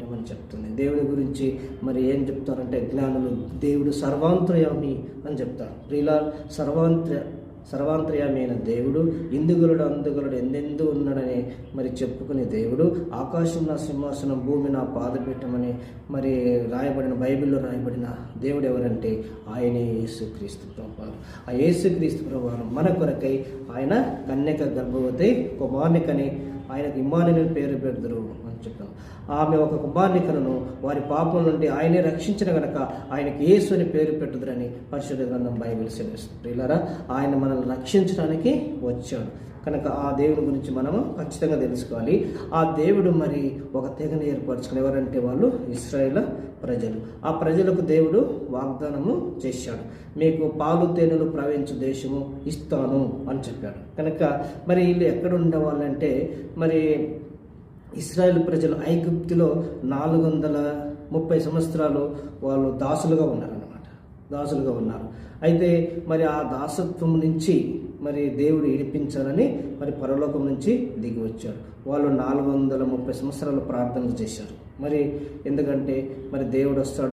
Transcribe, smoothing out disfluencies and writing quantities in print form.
అని చెప్తుంది. దేవుడి గురించి మరి ఏం చెప్తారంటే జ్ఞానులు దేవుడు సర్వాంతర్యామి అని చెప్తారు. ప్రియుల సర్వాంతర్యామి అయిన దేవుడు ఇందుగలుడు అందుగలుడు ఎందెందు ఉన్నాడని మరి చెప్పుకునే దేవుడు, ఆకాశం నా సింహాసనం, భూమి నా పాదపీఠమని మరి రాయబడిన బైబిల్లో రాయబడిన దేవుడు ఎవరంటే ఆయనే యేసుక్రీస్తు ప్రభువారు. ఆ యేసుక్రీస్తు ప్రభువారు మన కొరకై ఆయన కన్యక గర్భవతి కుమార్నికని ఆయనకు ఇమ్మానుయేలు పేరు పెడతారు అని చెప్పాం. ఆమె ఒక కుమార్నికను వారి పాపం నుండి ఆయనే రక్షించిన గనక ఆయనకి యేసు అని పేరు పెట్టుదురని పరిశుద్ధ గ్రంథం బైబిల్ సెలవిస్తుంది. ప్రియులారా, ఆయన మనల్ని రక్షించడానికి వచ్చాడు కనుక ఆ దేవుడి గురించి మనము ఖచ్చితంగా తెలుసుకోవాలి. ఆ దేవుడు మరి ఒక తెగను ఏర్పరచుకుని, ఎవరంటే వాళ్ళు ఇశ్రాయేల్ ప్రజలు. ఆ ప్రజలకు దేవుడు వాగ్దానము చేశాడు, మీకు పాలు తేనెలు ప్రవహించు దేశము ఇస్తాను అని చెప్పాడు. కనుక మరి వీళ్ళు ఎక్కడ ఉండేవాళ్ళంటే మరి ఇశ్రాయేల్ ప్రజలు ఐగుప్తులో 430 సంవత్సరాలు వాళ్ళు దాసులుగా ఉన్నారు. అయితే మరి ఆ దాసత్వం నుంచి మరి దేవుడు ఇడిపించాలని మరి పరలోకం నుంచి దిగి వచ్చాడు. వాళ్ళు 430 సంవత్సరాలు ప్రార్థనలు చేశారు. మరి ఎందుకంటే మరి దేవుడు వస్తాడు